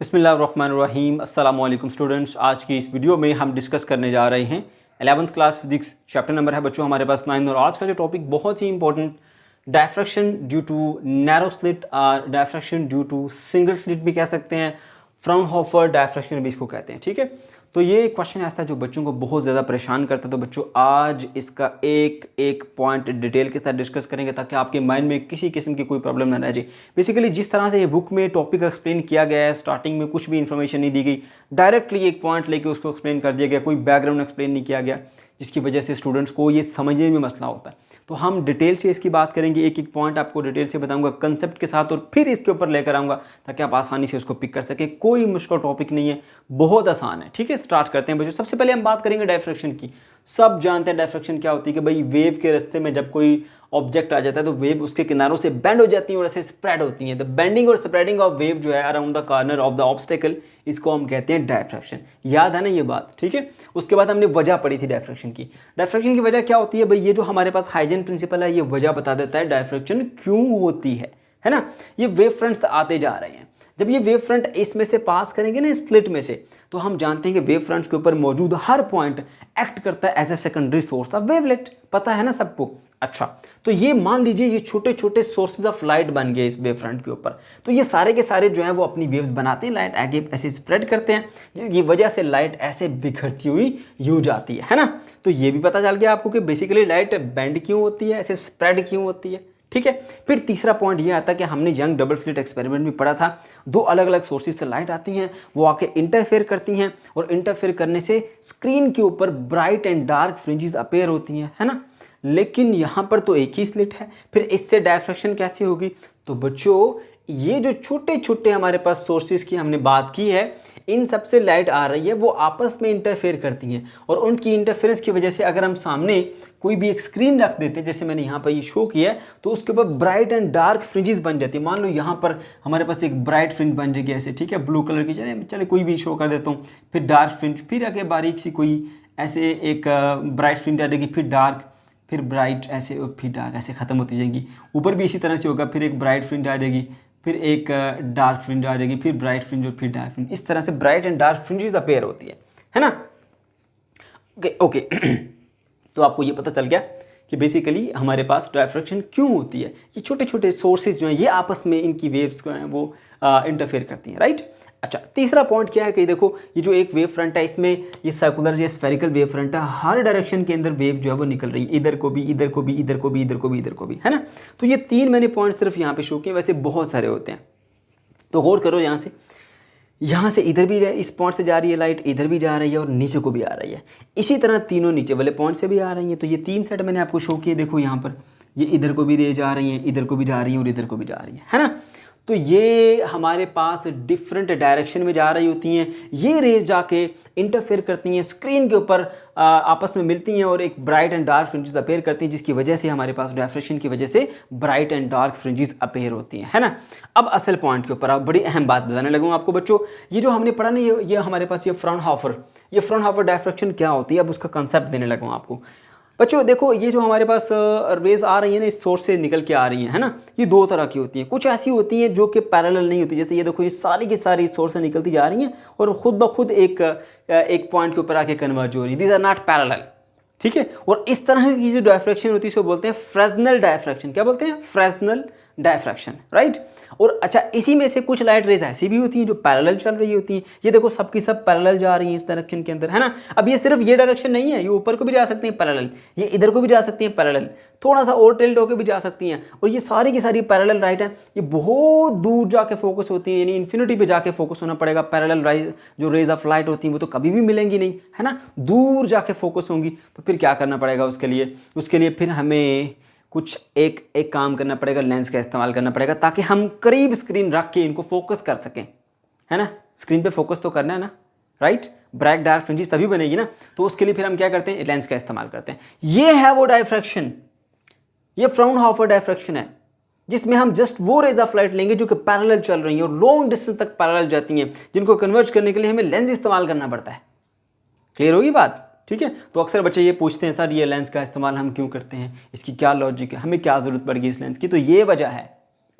बिस्मिल्लाहिर्रहमानिर्रहीम अस्सलामु अलैकुम स्टूडेंट्स। आज की इस वीडियो में हम डिस्कस करने जा रहे हैं 11th class physics. Chapter number है बच्चों हमारे पास 9 और आज का जो टॉपिक बहुत ही important, diffraction due to narrow slit और diffraction due to single slit भी कह सकते हैं, फ्राउनहोफर डायफ्रैक्शन भी इसको कहते हैं। ठीक है, तो ये क्वेश्चन ऐसा है जो बच्चों को बहुत ज़्यादा परेशान करता है। तो बच्चों आज इसका एक एक पॉइंट डिटेल के साथ डिस्कस करेंगे ताकि आपके माइंड में किसी किस्म की कोई प्रॉब्लम ना रह जाए। बेसिकली जिस तरह से ये बुक में टॉपिक एक्सप्लेन किया गया है, स्टार्टिंग में कुछ भी इन्फॉर्मेशन नहीं दी गई, डायरेक्टली एक पॉइंट लेके उसको एक्सप्लेन कर दिया गया, कोई बैकग्राउंड एक्सप्लेन नहीं किया गया, जिसकी वजह से स्टूडेंट्स को ये समझने में मसला होता है। तो हम डिटेल से इसकी बात करेंगे, एक एक पॉइंट आपको डिटेल से बताऊंगा कंसेप्ट के साथ, और फिर इसके ऊपर लेकर आऊँगा ताकि आप आसानी से उसको पिक कर सकें। कोई मुश्किल टॉपिक नहीं है, बहुत आसान है। ठीक है, स्टार्ट करते हैं बच्चों। सबसे पहले हम बात करेंगे डायफ्रैक्शन की। सब जानते हैं डायफ्रैक्शन क्या होती है कि भाई वेव के रास्ते में जब कोई ऑब्जेक्ट आ जाता है तो वेव उसके किनारों से बेंड हो जाती है और ऐसे स्प्रेड होती है। द बेंडिंग और स्प्रेडिंग ऑफ वेव जो है around the corner of the obstacle, इसको हम कहते हैं डायफ्रैक्शन। याद है ना ये बात? ठीक है, उसके बाद हमने वजह पढ़ी थी डायफ्रैक्शन की। डायफ्रैक्शन की वजह क्या होती है भाई? ये जो हमारे पास हाइजेन प्रिंसिपल है ये वजह बता देता है डायफ्रैक्शन क्यों होती है ना। ये वेव फ्रंट्स आते जा रहे हैं, जब ये वेव फ्रंट इसमें से पास करेंगे ना स्लिट में से, तो हम जानते हैं कि वेव फ्रंट के ऊपर मौजूद हर पॉइंट एक्ट करता है as a secondary source of wavelet. पता है ना सबको? अच्छा, तो ये मान लीजिए ये छोटे छोटे सोर्सेज ऑफ लाइट बन गए इस वेव फ्रंट के ऊपर। तो ये सारे के सारे जो है वो अपनी वेव्स बनाते हैं, लाइट आगे ऐसे स्प्रेड करते हैं, जिसकी वजह से लाइट ऐसे बिखरती हुई यूं जाती है ना। तो ये भी पता चल गया आपको कि बेसिकली लाइट बेंड क्यों होती है, ऐसे स्प्रेड क्यों होती है। ठीक है, फिर तीसरा पॉइंट ये आता है कि हमने यंग डबल स्लिट एक्सपेरिमेंट में पढ़ा था, दो अलग अलग सोर्सेज से लाइट आती हैं, वो आके इंटरफेयर करती हैं और इंटरफेयर करने से स्क्रीन के ऊपर bright and dark fringes appear होती हैं, है ना। लेकिन यहाँ पर तो एक ही स्लिट है, फिर इससे डायफ्रैक्शन कैसे होगी? तो बच्चों ये जो छोटे छोटे हमारे पास सोर्सेज की हमने बात की है, इन सबसे लाइट आ रही है, वो आपस में इंटरफेयर करती हैं और उनकी इंटरफेरेंस की वजह से अगर हम सामने कोई भी एक स्क्रीन रख देते हैं, जैसे मैंने यहाँ पर ये शो किया है, तो उसके ऊपर ब्राइट एंड डार्क फ्रिंजेस बन जाती है। मान लो यहाँ पर हमारे पास एक ब्राइट फ्रिंज बन जाएगी ऐसे, ठीक है, ब्लू कलर की, चले कोई भी शो कर देता हूँ, फिर डार्क फ्रिंज, फिर आगे बारीक सी कोई ऐसे एक ब्राइट फ्रिंज आ जाएगी, फिर डार्क, फिर ब्राइट, ऐसे फिर डार्क, ऐसे ख़त्म होती जाएगी। ऊपर भी इसी तरह से होगा, फिर एक ब्राइट फ्रिंज आ जाएगी, फिर एक डार्क फ्रिंज आ जाएगी, फिर ब्राइट फ्रिंज और फिर डार्क फ्रिंज। इस तरह से bright and dark fringes appear होती है ना। ओके तो आपको ये पता चल गया कि बेसिकली हमारे पास डायफ्रैक्शन क्यों होती है। ये छोटे छोटे सोर्सेज जो हैं ये आपस में इनकी वेव्स जो हैं वो इंटरफेयर करती हैं, राइट। अच्छा, तीसरा पॉइंट क्या है कि देखो ये जो एक वेव फ्रंट है, इसमें ये सर्कुलर या स्फेरिकल वेव फ्रंट है, हर डायरेक्शन के अंदर वेव जो है वो निकल रही है, इधर को भी, इधर को भी, इधर को भी, इधर को भी, इधर को भी, है ना। तो ये तीन मैंने पॉइंट सिर्फ यहाँ पे शो किए, वैसे बहुत सारे होते हैं। तो गौर करो, यहाँ से इधर भी इस पॉइंट से जा रही है लाइट, इधर भी जा रही है और नीचे को भी आ रही है। इसी तरह तीनों नीचे वाले पॉइंट से भी आ रही हैं। तो ये तीन सेट मैंने आपको शो किए, देखो यहाँ पर ये इधर को भी रे जा रही हैं, इधर को भी जा रही हैं और इधर को भी जा रही है ना। तो ये हमारे पास डिफरेंट डायरेक्शन में जा रही होती हैं, ये रेज जाके इंटरफेयर करती हैं, स्क्रीन के ऊपर आपस में मिलती हैं और एक bright and dark fringes appear करती हैं, जिसकी वजह से हमारे पास डायफ्रैक्शन की वजह से bright and dark fringes appear होती हैं, है ना। अब असल पॉइंट के ऊपर आप बड़ी अहम बात बताने लगूँ आपको बच्चों। ये जो हमने पढ़ा ना, ये हमारे पास ये फ्राउनहोफर डायफ्रैक्शन क्या होती है, अब उसका कंसेप्ट देने लगूँ आपको बच्चों। देखो ये जो हमारे पास रेज आ रही है ना, इस सोर्स से निकल के आ रही है ना, ये दो तरह की होती हैं। कुछ ऐसी होती हैं जो कि पैरेलल नहीं होती, जैसे ये देखो ये सारी की सारी सोर्स से निकलती जा रही हैं और खुद ब खुद एक पॉइंट के ऊपर आके कन्वर्ज हो रही है, दीज आर नॉट पैरेलल। ठीक है, और इस तरह की जो डायफ्रैक्शन होती है उसको बोलते हैं फ्रेस्नेल डायफ्रैक्शन। क्या बोलते हैं? Fresnel diffraction, right. और अच्छा, इसी में से कुछ लाइट रेज ऐसी भी होती हैं जो पैरेलल चल रही होती हैं। ये देखो सबकी सब पैरेलल जा रही हैं इस डायरेक्शन के अंदर, है ना। अब ये सिर्फ ये डायरेक्शन नहीं है, ये ऊपर को भी जा सकती हैं पैरेलल, ये इधर को भी जा सकती हैं पैरेलल, थोड़ा सा और टिल्ट होकर भी जा सकती हैं, और ये सारी की सारी पैरेलल राइट है। ये बहुत दूर जाके फोकस होती है, यानी इन्फिनिटी पे जाके फोकस होना पड़ेगा। पैरेलल राइज जो रेज ऑफ लाइट होती हैं वो तो कभी भी मिलेंगी नहीं, है ना, दूर जाके फोकस होंगी। तो फिर क्या करना पड़ेगा उसके लिए फिर हमें कुछ एक काम करना पड़ेगा, लेंस का इस्तेमाल करना पड़ेगा, ताकि हम करीब स्क्रीन रख के इनको फोकस कर सकें, है ना। स्क्रीन पे फोकस तो करना है ना, राइट। ब्राइट डार्क फ्रिंजेस तभी बनेगी ना। तो उसके लिए फिर हम क्या करते हैं? लेंस का इस्तेमाल करते हैं। ये है वो डायफ्रैक्शन, ये फ्राउनहोफर डायफ्रैक्शन है, जिसमें हम जस्ट वो रेज ऑफ लाइट लेंगे जो कि पैरेलल चल रही हैं और लॉन्ग डिस्टेंस तक पैरेलल जाती हैं, जिनको कन्वर्ज करने के लिए हमें लेंस इस्तेमाल करना पड़ता है। क्लियर होगी बात? ठीक है, तो अक्सर बच्चे ये पूछते हैं सर ये लेंस का इस्तेमाल हम क्यों करते हैं, इसकी क्या लॉजिक है, हमें क्या ज़रूरत पड़ेगी इस लेंस की। तो ये वजह है,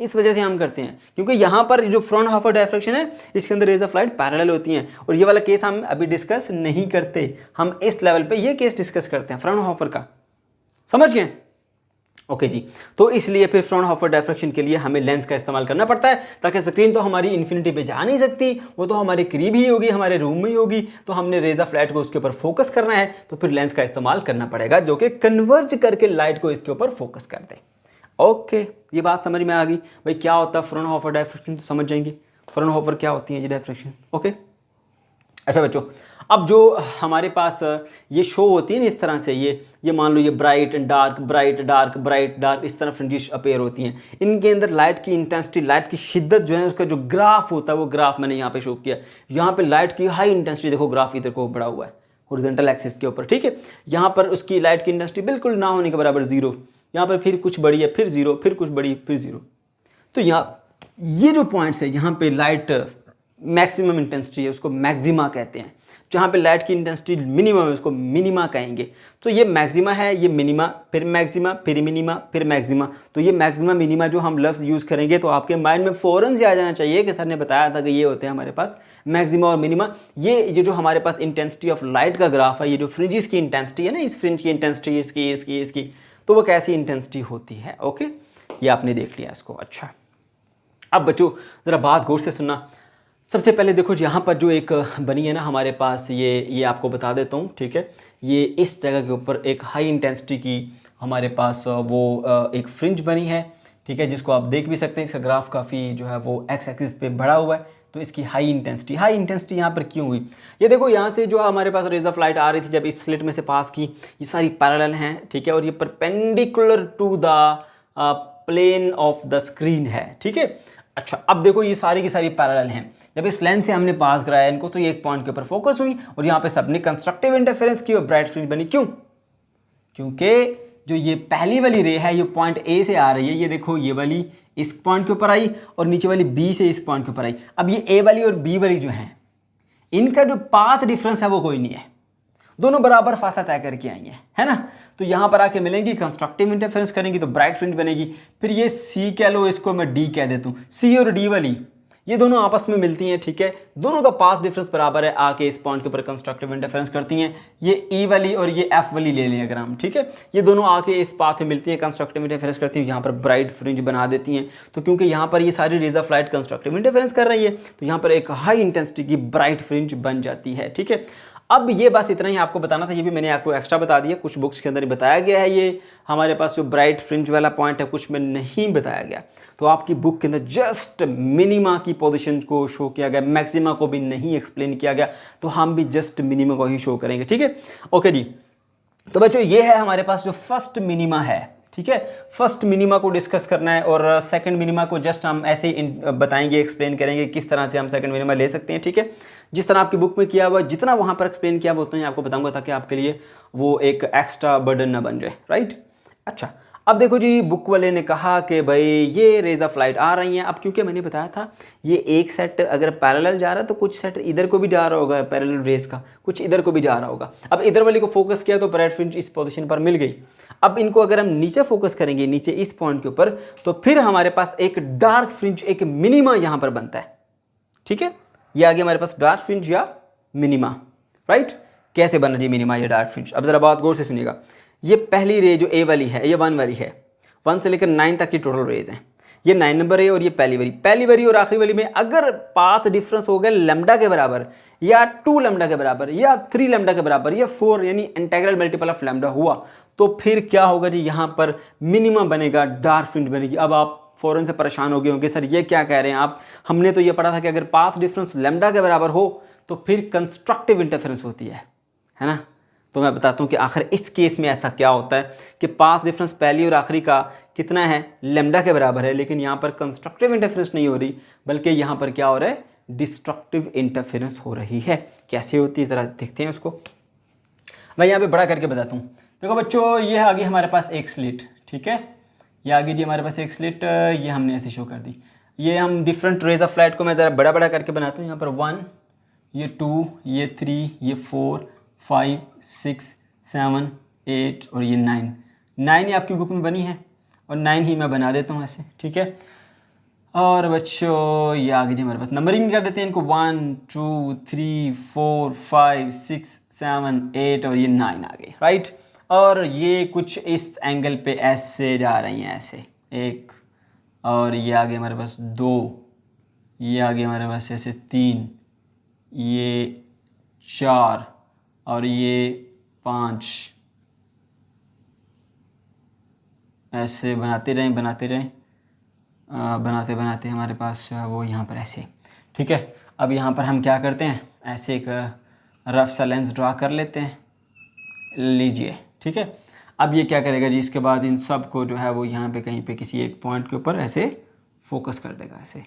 इस वजह से हम करते हैं, क्योंकि यहाँ पर जो फ्रॉनहोफर डायफ्रैक्शन है इसके अंदर रेज ऑफ लाइट पैरेलल होती हैं, और ये वाला केस हम अभी डिस्कस नहीं करते, हम इस लेवल पे ये केस डिस्कस करते हैं फ्रॉनहोफर का, समझ गए? ओके जी। तो इसलिए फिर फ्रॉनहोफर डायफ्रैक्शन के लिए हमें लेंस का इस्तेमाल करना पड़ता है, ताकि स्क्रीन तो हमारी इन्फिनिटी पे जा नहीं सकती, वो तो हमारे करीब ही होगी, हमारे रूम में ही होगी, तो हमने रेज ऑफ लाइट को उसके ऊपर फोकस करना है, तो फिर लेंस का इस्तेमाल करना पड़ेगा जो कि कन्वर्ज करके लाइट को इसके ऊपर फोकस कर दे। ओके, ये बात समझ में आ गई भाई क्या होता है फ्रॉनहोफर डायफ्रैक्शन, तो समझ जाएंगे फ्रॉनहोफर क्या होती है जी डायफ्रैक्शन। ओके, अच्छा बच्चों, अब जो हमारे पास ये शो होती है ना इस तरह से, ये मान लो ये bright and dark, bright dark, bright dark, इस तरह फ्रिंजिश अपेयर होती हैं। इनके अंदर लाइट की इंटेंसिटी, लाइट की शिद्दत जो है उसका जो ग्राफ होता है, वो ग्राफ मैंने यहाँ पे शो किया। यहाँ पे लाइट की हाई इंटेंसिटी देखो, ग्राफ इधर को बढ़ा हुआ है हॉरिजॉन्टल एक्सिस के ऊपर, ठीक है। यहाँ पर उसकी लाइट की इंटेंसिटी बिल्कुल ना होने के बराबर 0, यहाँ पर फिर कुछ बड़ी है, फिर 0, फिर कुछ बड़ी, फिर 0। तो यहाँ ये जो पॉइंट्स है, यहाँ पे लाइट मैक्सिमम इंटेंसिटी है उसको मैक्सिमा कहते हैं, जहाँ पे लाइट की इंटेंसिटी मिनिमम है उसको मिनिमा कहेंगे। तो ये मैक्सिमा है, ये मिनिमा, फिर मैक्सिमा, फिर मिनिमा, फिर मैक्सिमा। तो ये मैक्सिमा मिनिमा जो हम लफ्ज़ यूज़ करेंगे तो आपके माइंड में फ़ौरन से आ जाना चाहिए कि सर ने बताया था कि ये होते हैं हमारे पास मैक्सिमा और मिनिमा। ये जो हमारे पास इंटेंसिटी ऑफ लाइट का ग्राफ है, ये जो फ्रिंजिस की इंटेंसिटी है ना, इस फ्रिंज की इंटेंसिटी, इसकी, तो वो कैसी इंटेंसिटी होती है। ओके, ये आपने देख लिया इसको। अच्छा, अब बच्चों ज़रा बात गौर से सुनना। सबसे पहले देखो यहाँ पर जो एक बनी है ना हमारे पास, ये आपको बता देता हूँ, ठीक है। ये इस जगह के ऊपर एक हाई इंटेंसिटी की हमारे पास वो एक फ्रिंज बनी है, ठीक है, जिसको आप देख भी सकते हैं। इसका ग्राफ काफ़ी जो है वो एक्स एक्सिस पे बढ़ा हुआ है, तो इसकी हाई इंटेंसिटी यहाँ पर क्यों हुई? ये देखो यहाँ से जो हमारे पास रेज ऑफ लाइट आ रही थी जब इस स्लिट में से पास की, ये सारी पैरेलल हैं, ठीक है, और ये perpendicular to the plane of the screen है, ठीक है। अच्छा, अब देखो ये सारी की सारी पैरेलल हैं। जब इस लेंस से हमने पास कराया इनको, तो ये एक पॉइंट के ऊपर फोकस हुई और यहाँ पे सबने कंस्ट्रक्टिव इंटरफेरेंस की और ब्राइट फ्रिंज बनी। क्यों? क्योंकि जो ये पहली वाली रे है, ये पॉइंट ए से आ रही है, ये देखो ये वाली इस पॉइंट के ऊपर आई और नीचे वाली बी से इस पॉइंट के ऊपर आई। अब ये ए वाली और बी वाली जो है, इनका जो पाथ डिफरेंस है वो कोई नहीं है, दोनों बराबर फासला तय करके आई है ना। तो यहाँ पर आके मिलेंगी, कंस्ट्रक्टिव इंटरफेरेंस करेंगी तो ब्राइट फ्रिंज बनेगी। फिर ये सी कह लो, इसको मैं डी कह देता हूँ। सी और डी वाली ये दोनों आपस में मिलती हैं, ठीक है, दोनों का पाथ डिफरेंस बराबर है, आके इस पॉइंट के ऊपर कंस्ट्रक्टिव इंटरफेरेंस करती हैं। ये ई वाली और ये एफ वाली ले लें अगर हम, ठीक है, ये दोनों आके इस पाथ में मिलती हैं, कंस्ट्रक्टिव इंटरफेरेंस करती हैं, यहाँ पर ब्राइट फ्रिंज बना देती हैं। तो क्योंकि यहाँ पर ये सारी rays of light constructive interference कर रही है, तो यहाँ पर एक हाई इंटेंसिटी की ब्राइट फ्रिंज बन जाती है, ठीक है। अब ये बस इतना ही आपको बताना था, ये भी मैंने आपको एक्स्ट्रा बता दिया, कुछ बुक्स के अंदर बताया गया है। ये हमारे पास जो ब्राइट फ्रिंज वाला पॉइंट है कुछ में नहीं बताया गया, तो आपकी बुक के अंदर जस्ट मिनिमा की पोजीशन को शो किया गया, मैक्सिमा को भी नहीं एक्सप्लेन किया गया, तो हम भी जस्ट मिनिमा को ही शो करेंगे, ठीक है। ओके जी, तो बच्चों ये है हमारे पास जो फर्स्ट मिनिमा है, ठीक है। फर्स्ट मिनिमा को डिस्कस करना है और सेकंड मिनिमा को जस्ट हम ऐसे ही बताएंगे, एक्सप्लेन करेंगे किस तरह से हम सेकंड मिनिमा ले सकते हैं, ठीक है। जिस तरह आपकी बुक में किया हुआ, जितना वहाँ पर एक्सप्लेन किया हुआ उतना ही आपको बताऊंगा, ताकि आपके लिए वो एक एक्स्ट्रा बर्डन ना बन जाए, राइट। अच्छा, अब देखो जी, बुक वाले ने कहा कि भाई ये रेज ऑफ लाइट आ रही हैं। अब क्योंकि मैंने बताया था ये एक सेट अगर पैरेलल जा रहा है तो कुछ सेट इधर को भी जा रहा होगा, पैरेलल रेज का कुछ इधर को भी जा रहा होगा। अब इधर वाली को फोकस किया तो ब्राइट फ्रिंज इस पोजीशन पर मिल गई। अब इनको अगर हम नीचे फोकस करेंगे, नीचे इस पॉइंट के ऊपर, तो फिर हमारे पास एक डार्क फ्रिंज, एक मिनिमा यहाँ पर बनता है, ठीक है। ये आगे हमारे पास डार्क फ्रिंज या मिनिमा, राइट। कैसे बना जी मिनिमा या डार्क फ्रिंज? अब जरा बात गौर से सुनिएगा। ये पहली रे जो ए वाली है, ये 1 वाली है, 1 से लेकर 9 तक की टोटल रेज हैं। ये 9 नंबर है और ये पहली वाली और आखिरी वाली में अगर पाथ डिफरेंस हो गया लैम्डा के बराबर या 2 लैम्डा के बराबर या 3 लैम्डा के बराबर या 4 यानी इंटीग्रल मल्टीपल ऑफ लैम्डा हुआ, तो फिर क्या होगा जी, यहाँ पर मिनिमम बनेगा, डार्क फ्रिंज बनेगी। अब आप फ़ौरन से परेशान हो गए होंगे, सर ये क्या कह रहे हैं आप, हमने तो ये पढ़ा था कि अगर पाथ डिफरेंस लैम्डा के बराबर हो तो फिर कंस्ट्रक्टिव इंटरफेरेंस होती है ना। तो मैं बताता हूँ कि आखिर इस केस में ऐसा क्या होता है कि पाथ डिफरेंस पहली और आखिरी का कितना है, लैम्डा के बराबर है, लेकिन यहाँ पर कंस्ट्रक्टिव इंटरफेरेंस नहीं हो रही, बल्कि यहाँ पर क्या हो रहा है, डिस्ट्रक्टिव इंटरफेरेंस हो रही है। कैसे होती है ज़रा देखते हैं उसको। मैं यहाँ पे बड़ा करके बताता हूँ। देखो बच्चों, ये आ गई हमारे पास एक स्लिट, ठीक है, ये आ गई जी हमारे पास एक स्लिट, ये हमने ऐसे शो कर दी। ये हम डिफरेंट रेज ऑफ लाइट को मैं ज़रा बड़ा बड़ा करके बनाता हूँ। यहाँ पर 1, ये 2, ये 3, ये 4, 5, 6, 7, 8 और ये 9 ही आपकी बुक में बनी है और 9 ही मैं बना देता हूँ ऐसे, ठीक है। और बच्चों ये आगे जी हमारे पास नंबरिंग कर देते हैं इनको 1 2 3 4 5 6 7 8 और ये 9 आ गए, राइट। और ये कुछ इस एंगल पे ऐसे जा रही हैं, ऐसे एक, और ये आगे हमारे पास 2, ये आगे हमारे पास ऐसे 3, ये 4 और ये 5, ऐसे बनाते रहें बनाते बनाते हमारे पास जो है वो यहाँ पर ऐसे, ठीक है। अब यहाँ पर हम क्या करते हैं, ऐसे एक रफ सा लेंस ड्रा कर लेते हैं, लीजिए, ठीक है। अब ये क्या करेगा जी, इसके बाद इन सब को जो है वो यहाँ पे कहीं पे किसी एक पॉइंट के ऊपर ऐसे फोकस कर देगा, ऐसे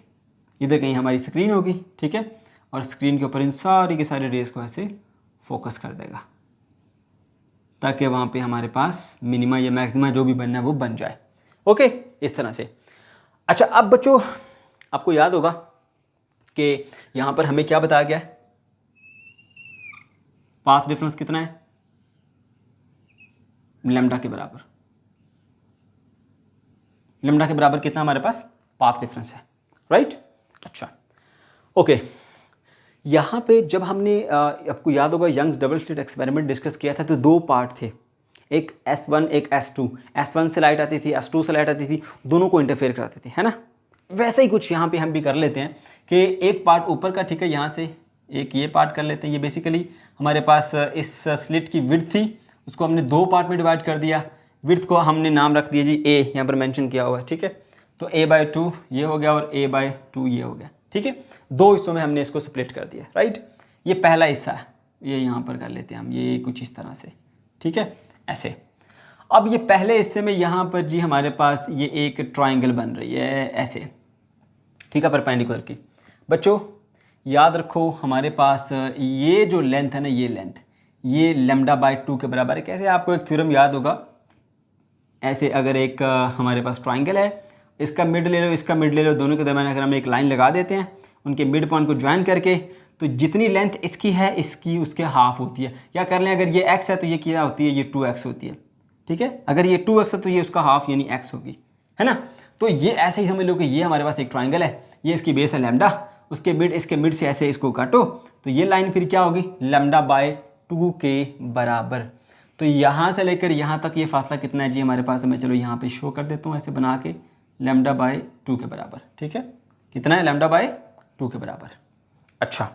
इधर कहीं हमारी स्क्रीन होगी, ठीक है, और स्क्रीन के ऊपर इन सारी के सारे रेस को ऐसे फोकस कर देगा ताकि वहाँ पे हमारे पास मिनिमा या मैक्सिमा जो भी बनना है वो बन जाए, ओके, इस तरह से। अच्छा, अब बच्चों आपको याद होगा कि यहाँ पर हमें क्या बताया गया है, पाथ डिफरेंस कितना है, लैम्डा के बराबर। लैम्डा के बराबर कितना हमारे पास पाथ डिफरेंस है, राइट। अच्छा, ओके, यहाँ पे जब हमने आपको याद होगा Young's double slit experiment discuss किया था तो 2 पार्ट थे, एक S1 एक S2। S1 से लाइट आती थी, S2 से लाइट आती थी, दोनों को इंटरफेयर कराते थे, है ना। वैसे ही कुछ यहाँ पे हम भी कर लेते हैं कि एक पार्ट ऊपर का, ठीक है, यहाँ से एक ये पार्ट कर लेते हैं। ये बेसिकली हमारे पास इस स्लिट की विड्थ थी, उसको हमने 2 पार्ट में डिवाइड कर दिया। विड्थ को हमने नाम रख दिया जी A, यहाँ पर मेंशन किया हुआ है, ठीक है। तो A/2 ये हो गया और A/2 ये हो गया, ठीक है। 2 हिस्सों में हमने इसको स्प्लिट कर दिया, राइट। ये पहला हिस्सा है, ये यहाँ पर कर लेते हैं हम, ये कुछ इस तरह से, ठीक है, ऐसे। अब ये पहले हिस्से में यहाँ पर जी हमारे पास ये एक ट्राइंगल बन रही है ऐसे, ठीक है, परपेंडिकुलर की। बच्चों याद रखो हमारे पास ये जो लेंथ है ना, ये लेंथ, ये λ/2 के बराबर है। कैसे, आपको एक थ्योरम याद होगा, ऐसे अगर एक हमारे पास ट्राइंगल है, इसका मिड ले लो, इसका मिड ले लो, दोनों के दरम्यान अगर हम एक लाइन लगा देते हैं, उनके मिड पॉइंट को ज्वाइन करके, तो जितनी लेंथ इसकी है इसकी उसके हाफ होती है। या कर लें, अगर ये x है तो ये क्या होती है, ये 2x होती है, ठीक है। अगर ये 2x है तो ये उसका हाफ यानी x होगी, है ना। तो ये ऐसे ही समझ लो कि ये हमारे पास एक ट्राइंगल है, ये इसकी बेस है लैम्डा, उसके मिड, इसके मिड से ऐसे इसको काटो तो ये लाइन फिर क्या होगी, λ/2 के बराबर। तो यहाँ से लेकर यहाँ तक ये फासला कितना है जी हमारे पास, मैं चलो यहाँ पे शो कर देता हूँ ऐसे बना के, λ/2 के बराबर, ठीक है। कितना है, λ/2 के बराबर। अच्छा,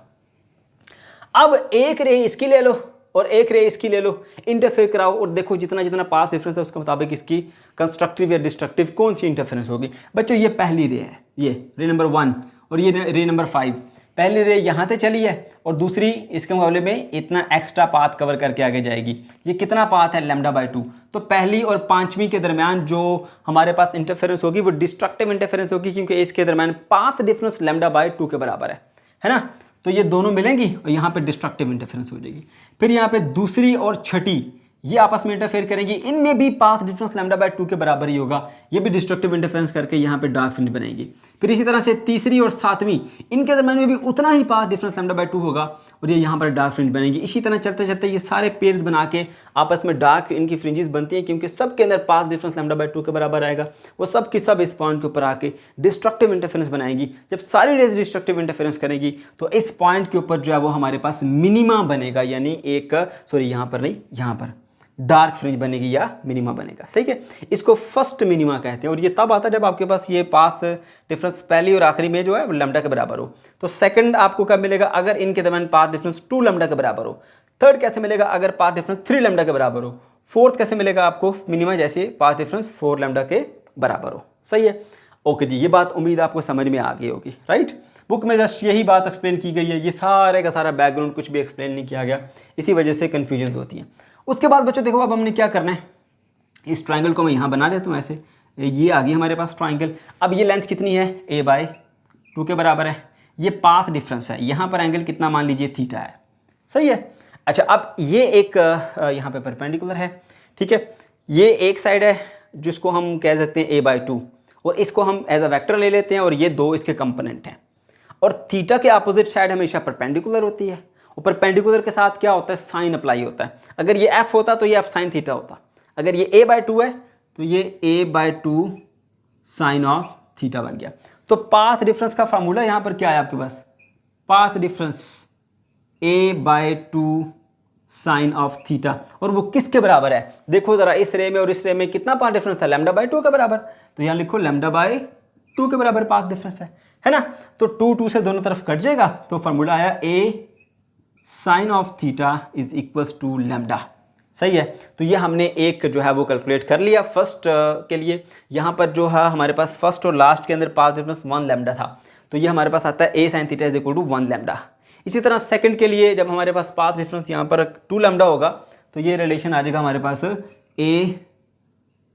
अब एक रे इसकी ले लो और एक रे इसकी ले लो, इंटरफेयर कराओ और देखो जितना जितना पास डिफरेंस है उसके मुताबिक इसकी कंस्ट्रक्टिव या डिस्ट्रक्टिव कौन सी इंटरफेरेंस होगी। बच्चों ये पहली रे है, ये रे नंबर 1 और ये रे नंबर 5। पहली रे यहाँ से चली है और दूसरी इसके मुकाबले में इतना एक्स्ट्रा पाथ कवर करके आगे जाएगी। ये कितना पाथ है, λ/2। तो पहली और 5वीं के दरमियान जो हमारे पास इंटरफेरेंस होगी वो डिस्ट्रक्टिव इंटरफेरेंस होगी, क्योंकि इसके दरमियान पाथ डिफरेंस λ/2 के बराबर है ना। तो ये दोनों मिलेंगी और यहाँ पे डिस्ट्रक्टिव इंटरफेरेंस हो जाएगी। फिर यहाँ पे दूसरी और छठी ये आपस में इंटरफेयर करेंगी, इनमें भी पाथ डिफरेंस λ/2 के बराबर ही होगा, ये भी डिस्ट्रक्टिव इंटरफेरेंस करके यहाँ पे डार्क फ्रिंज बनाएंगी। फिर इसी तरह से तीसरी और 7वीं इनके दरम्यान में भी उतना ही पाथ डिफरेंस λ/2 होगा और ये यहाँ पर डार्क फ्रिंज बनेंगी। इसी तरह चलते चलते ये सारे पेयर्स बना के आपस में डार्क इनकी फ्रिंजेस बनती हैं, क्योंकि सबके अंदर पाथ डिफरेंस λ/2 के बराबर आएगा। वो सब की सब इस पॉइंट के ऊपर आके डिस्ट्रक्टिव इंटरफेरेंस बनाएंगी। जब सारी रेज डिस्ट्रक्टिव इंटरफेरेंस करेगी तो इस पॉइंट के ऊपर जो है वो हमारे पास मिनिमा बनेगा, यानी एक, सॉरी यहाँ पर नहीं, यहाँ पर डार्क फ्रिंज बनेगी या मिनिमा बनेगा, सही है। इसको फर्स्ट मिनिमा कहते हैं और ये तब आता है जब आपके पास ये पाथ डिफरेंस पहली और आखिरी में जो है लैम्डा के बराबर हो। तो सेकंड आपको कब मिलेगा, अगर इनके दरमियान पाथ डिफरेंस 2 लैम्डा के बराबर हो। थर्ड कैसे मिलेगा, अगर पाथ डिफरेंस 3 लैम्डा के बराबर हो। फोर्थ कैसे मिलेगा आपको, मिनिमा जैसे पाथ डिफरेंस 4 लैम्डा के बराबर हो, सही है। ओके जी, ये बात उम्मीद आपको समझ में आ गई होगी, राइट। बुक में जस्ट यही बात एक्सप्लेन की गई है, ये सारे का सारा बैकग्राउंड कुछ भी एक्सप्लेन नहीं किया गया, इसी वजह से कन्फ्यूजन होती है। उसके बाद बच्चों देखो अब हमने क्या करना है, इस ट्राइंगल को मैं यहाँ बना देता हूँ ऐसे, ये आ गई हमारे पास ट्राइंगल। अब ये लेंथ कितनी है, a/2 के बराबर है। ये पाथ डिफरेंस है, यहाँ पर एंगल कितना मान लीजिए थीटा है, सही है। अच्छा, अब ये एक यहाँ पे परपेंडिकुलर है, ठीक है। ये एक साइड है जिसको हम कह सकते हैं a/2 और इसको हम एज अ वेक्टर ले लेते हैं और ये 2 इसके कंपोनेंट हैं। और थीटा के अपोजिट साइड हमेशा परपेंडिकुलर होती है और परपेंडिकुलर के साथ क्या होता है, साइन अप्लाई होता है। अगर ये f होता तो ये f साइन थीटा होता, अगर ये a/2 है तो ये a/2 साइन ऑफ थीटा बन गया। तो पाथ डिफरेंस का फार्मूला यहां पर क्या है आपके पास, path difference a/2 sine of theta, और वो किसके बराबर है, देखो जरा इस रे में और इस रे में कितना पाथ डिफरेंस था, λ/2 के बराबर, तो यहां लिखो λ/2 के बराबर पाथ डिफरेंस है ना। तो 2 से दोनों तरफ कट जाएगा, तो फार्मूला आया a sine of theta is equals to lambda. सही है, तो ये हमने एक जो है वो कैलकुलेट कर लिया फर्स्ट के लिए। यहाँ पर जो है हमारे पास फर्स्ट और लास्ट के अंदर पाथ डिफरेंस 1 लैम्डा था, तो ये हमारे पास आता है a sine theta is equal to 1 lambda. इसी तरह सेकंड के लिए जब हमारे पास पाथ डिफरेंस यहाँ पर 2 लैम्डा होगा, तो ये रिलेशन आ जाएगा हमारे पास a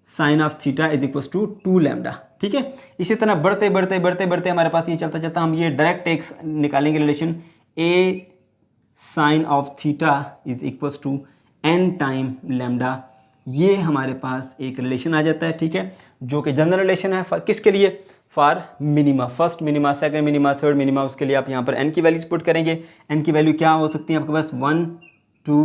sine of theta is equals to 2 lambda. ठीक है, इसी तरह बढ़ते बढ़ते बढ़ते बढ़ते हमारे पास ये चलता चलता हम ये डायरेक्ट एक निकालेंगे relation a sine of theta is equals to n time lambda. ये हमारे पास एक रिलेशन आ जाता है, ठीक है, जो कि जनरल रिलेशन है किसके लिए, for minima, first minima, second minima, third minima. उसके लिए आप यहाँ पर n की वैल्यूज पुट करेंगे। n की वैल्यू क्या हो सकती है आपके पास, 1 2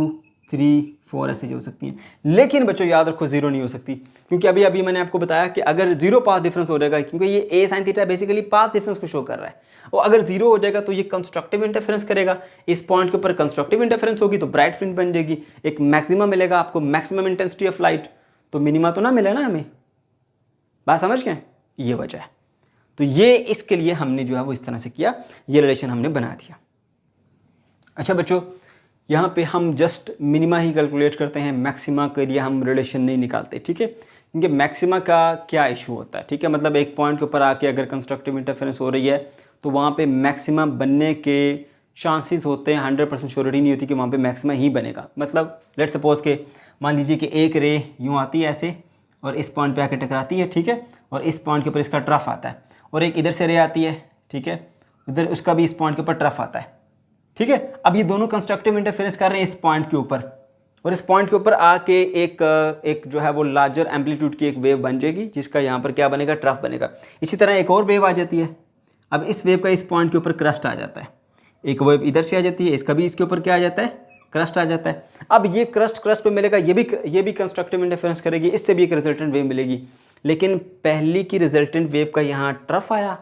3 4 ऐसे हो सकती हैं, लेकिन बच्चों याद रखो 0 नहीं हो सकती, क्योंकि अभी अभी मैंने आपको बताया कि अगर 0 पाथ डिफरेंस हो जाएगा, क्योंकि ये a sine theta basically path difference को शो कर रहा है, और अगर 0 हो जाएगा तो ये कंस्ट्रक्टिव इंटरफेरेंस करेगा। इस पॉइंट के ऊपर कंस्ट्रक्टिव इंटरफेरेंस होगी तो ब्राइट फ्रिंज बन जाएगी, एक मैक्सिमम मिलेगा आपको, मैक्सिमम इंटेंसिटी ऑफ लाइट, तो मिनिमा तो ना मिले ना हमें, बात समझ गए, ये वजह है। तो ये इसके लिए हमने जो है वो इस तरह से किया, ये रिलेशन हमने बना दिया। अच्छा बच्चों, यहाँ पे हम जस्ट मिनिमा ही कैलकुलेट करते हैं, मैक्सिमा के लिए हम रिलेशन नहीं निकालते, ठीक है, क्योंकि मैक्सिमा का क्या इशू होता है, ठीक है, मतलब एक पॉइंट के ऊपर आके अगर कंस्ट्रक्टिव इंटरफेरेंस हो रही है तो वहाँ पे मैक्सिमा बनने के चांसेस होते हैं, 100% श्योरिटी नहीं होती कि वहाँ पे मैक्सिमा ही बनेगा। मतलब लेट्स सपोज के मान लीजिए कि एक रे यूँ आती है ऐसे और इस पॉइंट पे आके टकराती है, ठीक है, और इस पॉइंट के ऊपर इसका ट्रफ आता है, और एक इधर से रे आती है, ठीक है, इधर उसका भी इस पॉइंट के ऊपर ट्रफ आता है, ठीक है। अब ये दोनों कंस्ट्रक्टिव इंटरफेरेंस कर रहे हैं इस पॉइंट के ऊपर, और इस पॉइंट के ऊपर आके एक जो है वो लार्जर एम्पलीट्यूड की एक वेव बन जाएगी, जिसका यहाँ पर क्या बनेगा, ट्रफ बनेगा। इसी तरह एक और वेव आ जाती है, अब इस वेव का इस पॉइंट के ऊपर क्रस्ट आ जाता है, एक वेव इधर से आ जाती है, इसका भी इसके ऊपर क्या आ जाता है, क्रस्ट आ जाता है। अब ये क्रस्ट पे मिलेगा, ये भी कंस्ट्रक्टिव इंटरफेरेंस करेगी, इससे भी एक रिजल्टेंट वेव मिलेगी, लेकिन पहली की रिजल्टेंट वेव का यहाँ ट्रफ आया,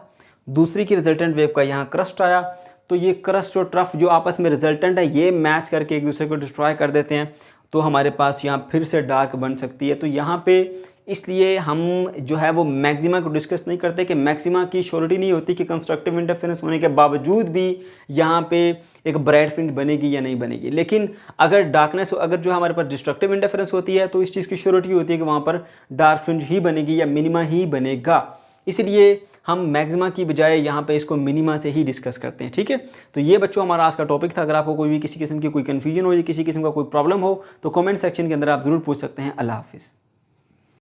दूसरी की रिजल्टेंट वेव का यहाँ क्रस्ट आया, तो ये क्रस्ट और ट्रफ जो आपस में रिजल्टेंट है ये मैच करके एक दूसरे को डिस्ट्रॉय कर देते हैं, तो हमारे पास यहाँ फिर से डार्क बन सकती है। तो यहाँ पे इसलिए हम जो है वो मैक्सिमा को डिस्कस नहीं करते कि मैक्सिमा की श्योरिटी नहीं होती कि कंस्ट्रक्टिव इंटरफेरेंस होने के बावजूद भी यहाँ पे एक ब्राइट फ्रिंज बनेगी या नहीं बनेगी। लेकिन अगर डार्कनेस, अगर जो हमारे पास डिस्ट्रक्टिव इंटरफेरेंस होती है तो इस चीज़ की श्योरिटी होती है कि वहाँ पर डार्क फ्रिंज ही बनेगी या मिनिमा ही बनेगा, इसलिए हम मैक्सिमा की बजाय यहाँ पे इसको मिनिमा से ही डिस्कस करते हैं, ठीक है। तो ये बच्चों हमारा आज का टॉपिक था। अगर आपको कोई भी किसी किस्म की कोई कन्फ्यूजन हो या किसी किस्म का कोई प्रॉब्लम हो तो कमेंट सेक्शन के अंदर आप ज़रूर पूछ सकते हैं। अल्लाह हाफिज़।